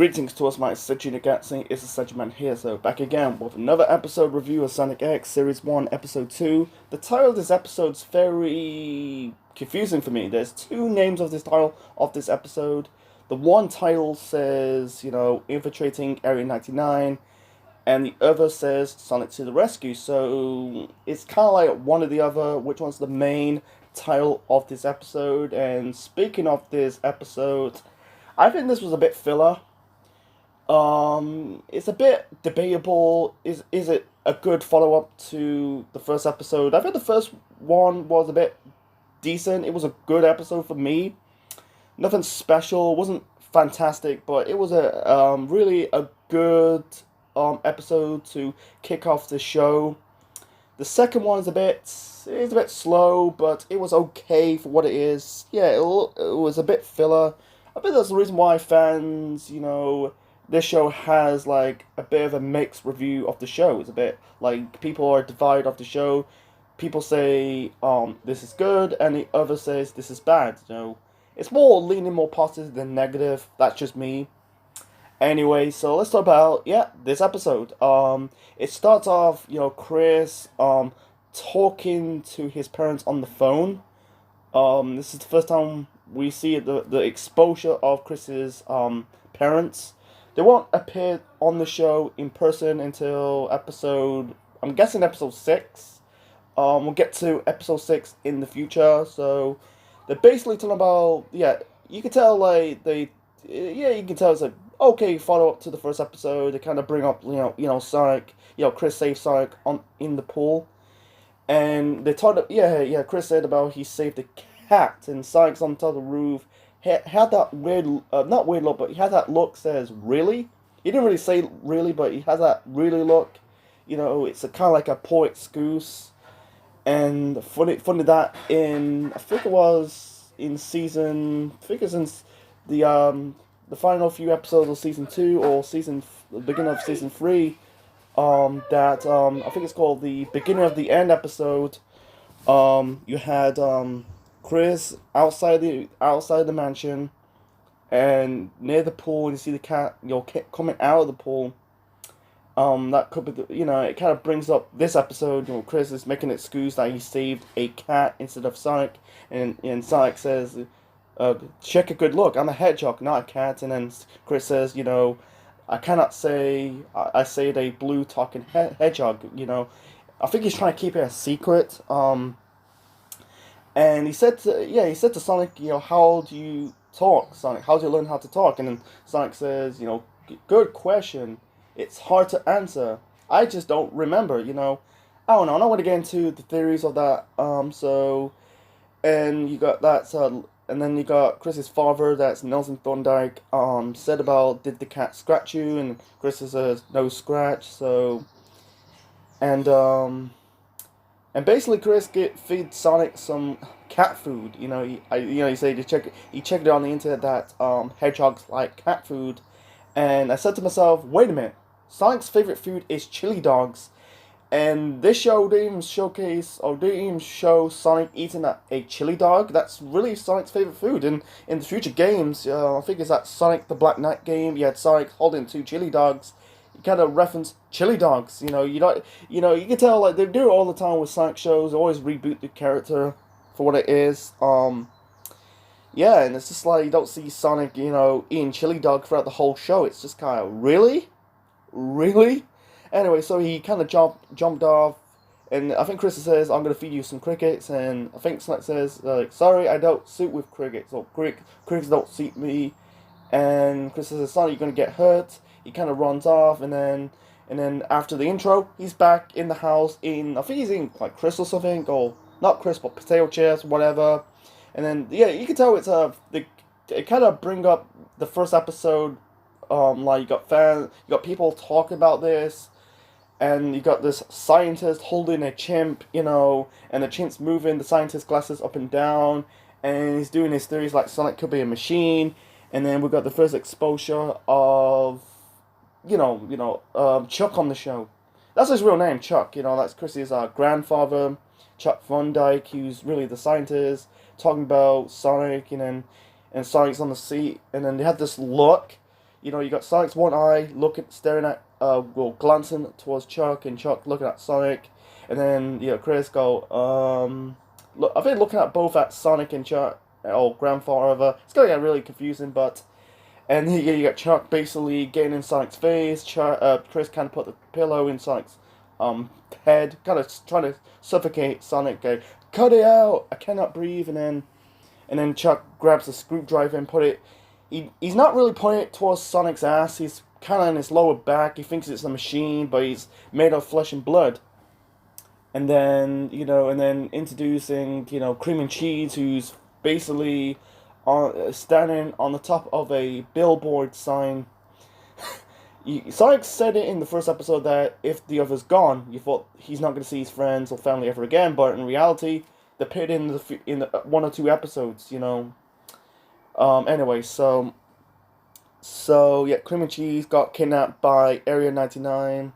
Greetings to us, my Sejuna Gatsing. It's the Sejuman here, so back again with another episode review of Sonic X Series 1, Episode 2. The title of this episode's very confusing for me. There's two names of this title of this episode. The one title says, infiltrating Area 99, and the other says Sonic to the Rescue. So it's kind of like one or the other. Which one's the main title of this episode? And speaking of this episode, I think this was a bit filler. It's a bit debatable. Is it a good follow up to the first episode? I think the first one was a bit decent. It was a good episode for me. Nothing special. It wasn't fantastic, but it was a really a good episode to kick off the show. The second one is a bit slow, but it was okay for what it is. Yeah, it was a bit filler. I think that's the reason why fans, this show has like a bit of a mixed review of the show. It's a bit like people are divided of the show. People say this is good, and the other says this is bad. It's more leaning more positive than negative. That's just me. Anyway, so let's talk about this episode. It starts off Chris talking to his parents on the phone. This is the first time we see the exposure of Chris's parents. They won't appear on the show in person until I'm guessing episode 6. We'll get to episode 6 in the future. So they're basically talking about, you can tell you can tell it's like, okay, follow up to the first episode. They kind of bring up, Sonic, Chris saves Sonic in the pool. And they talked, Chris said about he saved the cat, and Sonic's on top of the roof. Had that weird, not weird look, but he had that look says, really? He didn't really say really, but he has that really look. It's a kind of like a poor excuse. And funny that I think it was in the final few episodes of season 2 or the beginning of season 3, that I think it's called the beginning of the end episode. You had Chris outside the mansion, and near the pool, you see the cat, coming out of the pool. That could be it kind of brings up this episode. Chris is making an excuse that he saved a cat instead of Sonic, and Sonic says, check a good look. I'm a hedgehog, not a cat. And then Chris says, I cannot say I saved a blue talking hedgehog. I think he's trying to keep it a secret. And he said to Sonic, how do you talk, Sonic? How do you learn how to talk? And then Sonic says, good question. It's hard to answer. I just don't remember, I don't know. I'm not going to get into the theories of that. And you got that, and then you got Chris's father, that's Nelson Thorndike, said about, did the cat scratch you? And Chris says, no scratch, so, and basically, Chris feeds Sonic some cat food. He said he checked it on the internet that hedgehogs like cat food, and I said to myself, wait a minute, Sonic's favorite food is chili dogs, and this show didn't even show Sonic eating a chili dog. That's really Sonic's favorite food. And in the future games, I think it's that Sonic the Black Knight game. You had Sonic holding 2 chili dogs. Kind of reference chili dogs, you can tell like they do it all the time with Sonic shows. They always reboot the character for what it is. And it's just like you don't see Sonic, eating chili dog throughout the whole show. It's just kind of really. Anyway, so he kind of jumped off, and I think Chris says, "I'm gonna feed you some crickets," and I think Sonic says, "Sorry, I don't suit with crickets, or crickets don't suit me." And Chris says, "Sonic, you're gonna get hurt." He kind of runs off, and then after the intro, he's back in the house I think he's in like Chris or something, or not Chris, but potato chips, whatever. And then you can tell it kind of bring up the first episode. Like you got people talking about this, and you got this scientist holding a chimp, and the chimp's moving the scientist's glasses up and down, and he's doing his theories like Sonic could be a machine. And then we got the first exposure of Chuck on the show. That's his real name, Chuck. That's Chris's grandfather, Chuck Thorndike, who's really the scientist, talking about Sonic, and Sonic's on the seat, and then they had this look, You got Sonic's one eye staring at, glancing towards Chuck, and Chuck looking at Sonic, and then Chris go, look, I think looking at both at Sonic and Chuck, or grandfather. It's gonna get really confusing, but and you got Chuck basically getting in Sonic's face. Chris kind of put the pillow in Sonic's head, kind of trying to suffocate Sonic. Go, cut it out! I cannot breathe. And then Chuck grabs a screwdriver and put it. He's not really putting it towards Sonic's ass. He's kind of in his lower back. He thinks it's a machine, but he's made of flesh and blood. And then introducing Cream and Cheese, who's basically standing on the top of a billboard sign. Sonic said it in the first episode that if the other's gone, you thought he's not going to see his friends or family ever again. But in reality, they appeared in the 1 or 2 episodes. Anyway, so yeah, Cream and Cheese got kidnapped by Area 99.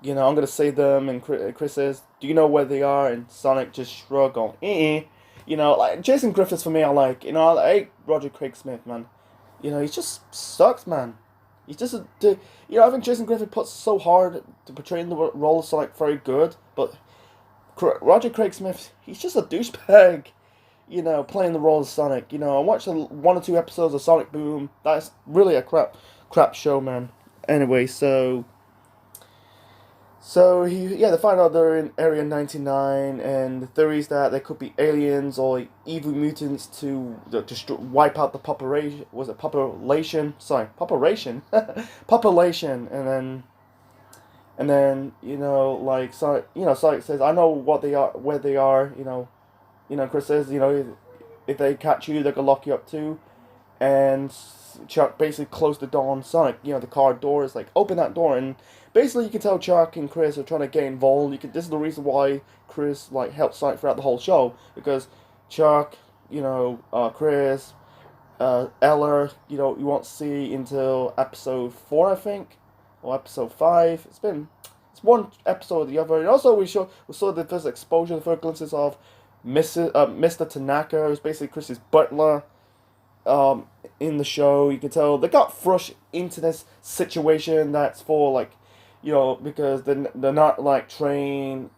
I'm gonna save them, and Chris says, "Do you know where they are?" And Sonic just shrugged, on, eh. Like Jason Griffiths for me, I like. I like Roger Craig Smith, man. He just sucks, man. He's just I think Jason Griffith puts so hard to portraying the role of Sonic very good, but Roger Craig Smith, he's just a douchebag. Playing the role of Sonic. I watched 1 or 2 episodes of Sonic Boom. That's really a crap show, man. Anyway, so they find out they're in Area 99, and the theory is that they could be aliens or evil mutants to wipe out the population. Was it population? Sorry, population. Population, and then like Sonic, Sonic says, "I know what they are, where they are." Chris says, if they catch you, they can lock you up too, and Chuck basically closed the door on Sonic. The car door is like, open that door, and basically you can tell Chuck and Chris are trying to get involved. This is the reason why Chris helped Sonic throughout the whole show, because Chuck, Chris, Ella, you won't see until episode 4, I think, or episode 5. It's one episode or the other, and also we saw the first exposure, the first glimpses of Mr. Tanaka, who's basically Chris's butler. In the show, you can tell they got thrust into this situation that's for because they're not trained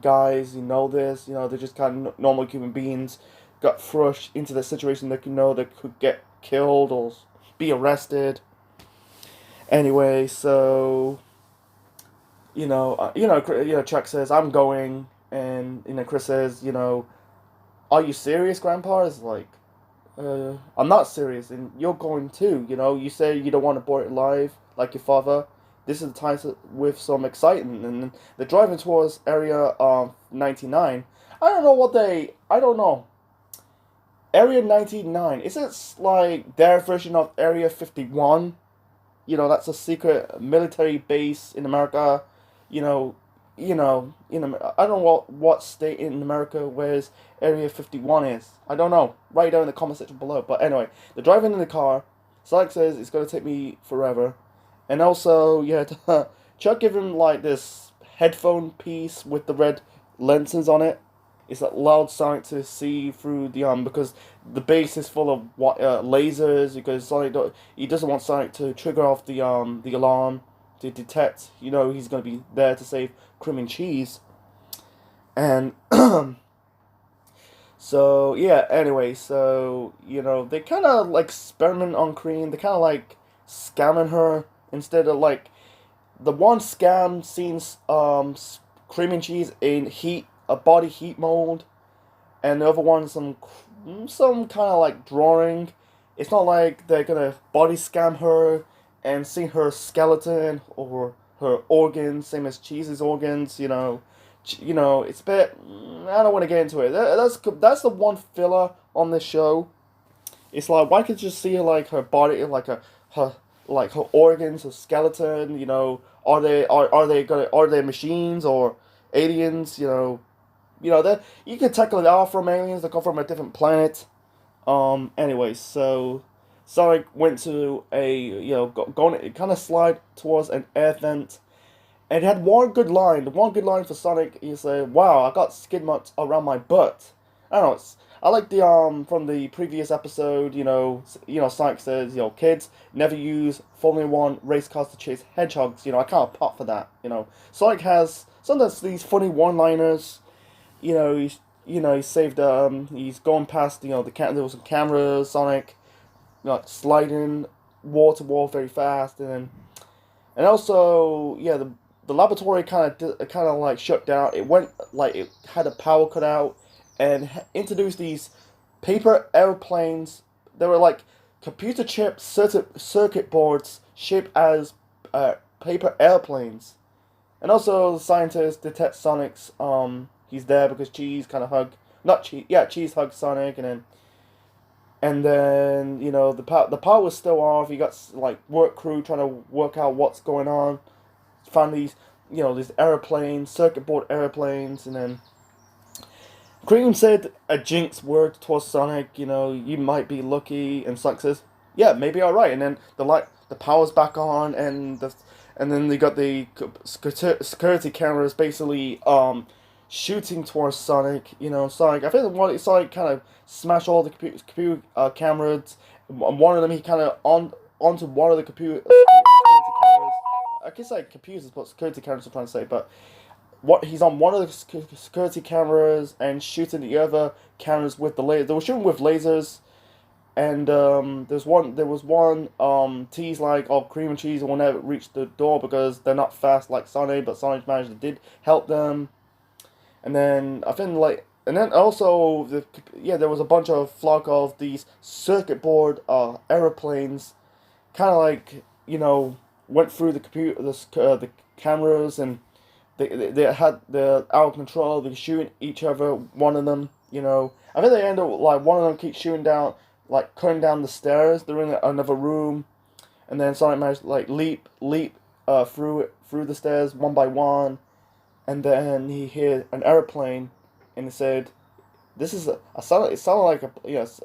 guys. This. They're just kind of normal human beings. Got thrust into the situation that they could get killed or be arrested. Anyway, so Chuck says, "I'm going," and Chris says, "Are you serious, Grandpa?" It's like, I'm not serious, and you're going too. You say you don't want to board it live like your father. This is the time with some excitement, and they're driving towards Area 99. I don't know. Area 99, is it like their version of Area 51? That's a secret military base in America. I don't know what state in America where's Area 51 is. I don't know. Write it down in the comment section below. But anyway, they're driving in the car. Sonic says it's going to take me forever. And also, Chuck gave him this headphone piece with the red lenses on it. It's allowed Sonic to see through because the base is full of lasers, because he doesn't want Sonic to trigger off the alarm to detect, he's going to be there to save Cream and Cheese. And so anyway, so they kind of experiment on Cream. They kind of scamming her instead of the one scam scenes Cream and Cheese in a body heat mold, and the other one some kind of drawing. It's not like they're gonna body scam her and see her skeleton or her organs, same as Cheese's organs. It's a bit. I don't want to get into it. That's the one filler on this show. It's like, why can't you just see her body, her organs, her skeleton? Are they machines or aliens? You can tackle it out from aliens that come from a different planet. Anyway, so Sonic went to going kind of slide towards an air vent, and it had one good line. The one good line for Sonic is "Wow, I got skid marks around my butt." I don't know. I like the from the previous episode. Sonic says, kids never use Formula 1 race cars to chase hedgehogs. I can't pop for that. Sonic has sometimes these funny one-liners. He saved he's going past there was some cameras. Sonic, sliding wall to wall very fast, and also the laboratory kind of like shut down. It went like it had a power cut out, and introduced these paper airplanes. They were like computer chip circuit boards shaped as paper airplanes. And also the scientists detect Sonic's he's there because Cheese kind of hug not Cheese Cheese hugged Sonic, and then the power was still off. You got like work crew trying to work out what's going on. Found these airplanes, circuit board airplanes, and then Cream said a jinx word towards Sonic. You might be lucky, and Sonic says, "Yeah, maybe all right." And then the power's back on, and then they got the security cameras basically shooting towards Sonic. Sonic. I think Sonic kind of smashed all the computer cameras. And one of them he kind of onto one of the computer security cameras. I guess like computers, but security cameras I'm trying to say, but he's on one of the security cameras and shooting the other cameras with the laser. They were shooting with lasers, and there was one tease like, oh, Cream and Cheese will never reach the door because they're not fast like Sonic, but Sonic's manager did help them. And then I think and then also there was a bunch of flock of these circuit board aeroplanes, kind of like went through the computer the cameras, and they had the out of control. They were shooting each other. One of them, I think they end up like one of them keeps shooting down, like cutting down the stairs. They're in another room, and then Sonic managed to like leap through the stairs one by one, and then he hit an airplane, and it said, "This is a Sonic." It sounded like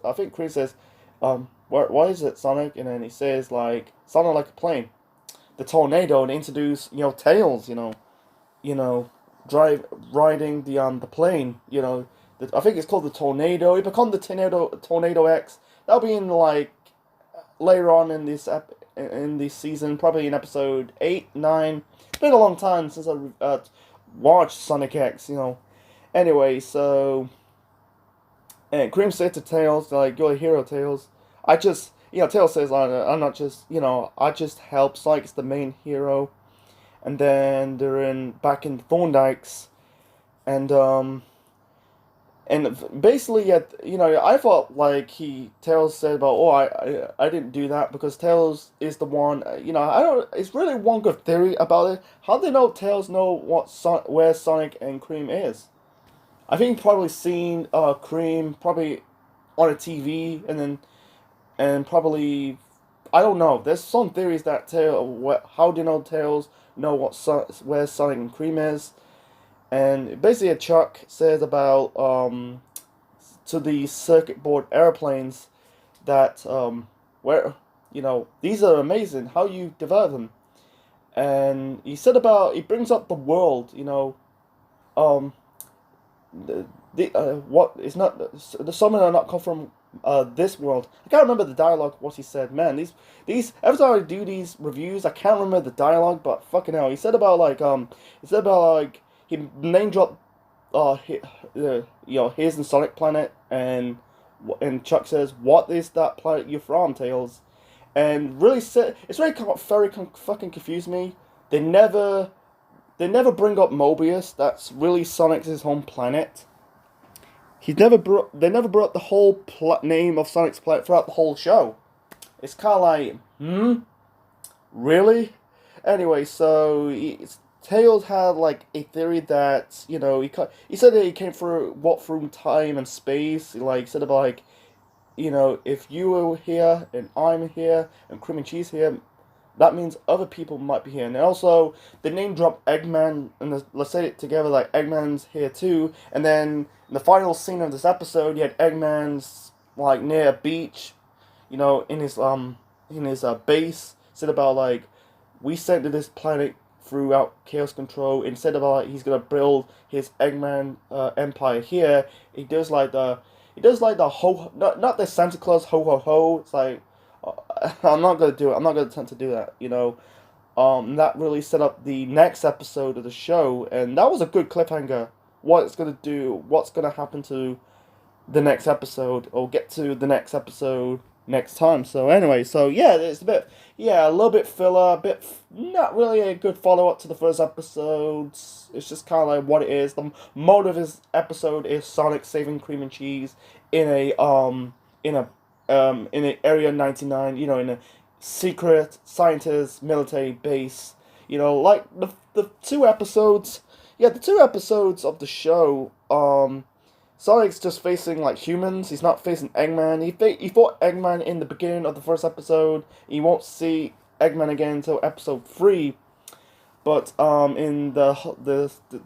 I think Chris says, "Why is it Sonic?" And then he says like, "Sounded like a plane." The tornado, and introduce Tails. Riding the plane. I think it's called the Tornado. It become the Tornado X. That'll be in like later on in this season, probably in episode 8, 9. It's been a long time since I watched Sonic X. Anyway, so and Cream said to Tails like, "You're a hero, Tails. I just Tails says I'm not just I just help. Sonic's the main hero." And then they're back in Thorndike's, and basically I thought like Tails said about, oh, I didn't do that because Tails is the one. I don't. It's really one good theory about it. How do they know Tails know where Sonic and Cream is? I think probably seen Cream probably on a TV, and probably I don't know. There's some theories that how do you know Tails know where Sonic and Cream is, and basically Chuck says about to the circuit board airplanes that where these are amazing, how you develop them, and he brings up the world, um what is not the summon are not come from this world. I can't remember the dialogue what he said. Man, these every time I do these reviews, I can't remember the dialogue, but fucking hell, he said about he name dropped here's the Sonic planet, and Chuck says, "What is that planet you're from, Tails?" And really said it's very fucking confused me. They never bring up Mobius. That's really Sonic's home planet. They never brought up the whole name of Sonic's planet throughout the whole show. It's kind of like, really? Anyway, so Tails had like a theory that he said that he walked through time and space. Like said about like, if you were here and I'm here and Cream and Cheese here, that means other people might be here. And also, the name drop Eggman, and let's say it together, like Eggman's here too. And then in the final scene of this episode, you had Eggman's like near a beach, in his base. Said about like, we sent to this planet throughout Chaos Control. Instead of like he's gonna build his Eggman empire here, he does like He does like the not the Santa Claus ho ho ho. It's like I'm not gonna do it. I'm not gonna attempt to do that. That really set up the next episode of the show, and that was a good cliffhanger. What it's gonna do, what's gonna happen to the next episode, or get to the next episode next time. So anyway, so yeah, it's a little bit filler, not really a good follow up to the first episode. It's just kind of like what it is. The mode of his episode is Sonic saving cream and cheese in a in a area 99. In a secret scientist military base. Like the two episodes. Yeah, the two episodes of the show. Sonic's just facing like humans. He's not facing Eggman. He fought Eggman in the beginning of the first episode. He won't see Eggman again until episode 3. But in the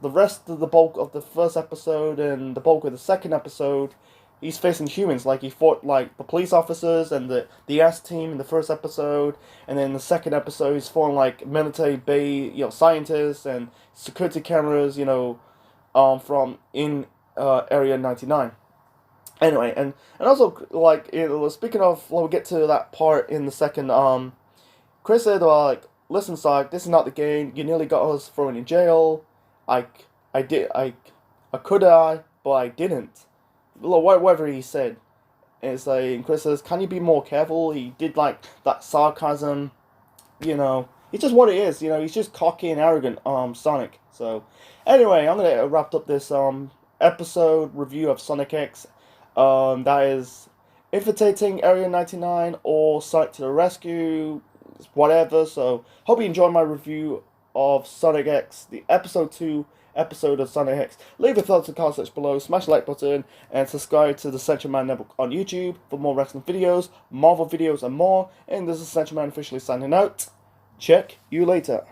rest of the bulk of the first episode and the bulk of the second episode, he's facing humans. Like he fought like the police officers and the S team in the first episode, and then in the second episode he's fought like military bay scientists and security cameras. From in Area 99. Anyway, and also like speaking of, we'll get to that part in the second. Chris said like, listen, Sonic, this is not the game. You nearly got us thrown in jail. I could have, but I didn't. Whatever he said. And it's like, and Chris says, can you be more careful? He did like that sarcasm. It's just what it is. He's just cocky and arrogant. Sonic. So anyway, I'm gonna wrap up this episode review of Sonic X. That is infiltrating Area 99 or Sonic to the Rescue, whatever. So hope you enjoyed my review of Sonic X, the episode 2 episode of Sonic X. Leave your thoughts in the comment section below, smash the like button, and subscribe to the Central Man Network on YouTube for more wrestling videos, Marvel videos, and more. And this is Central Man officially signing out. Check you later.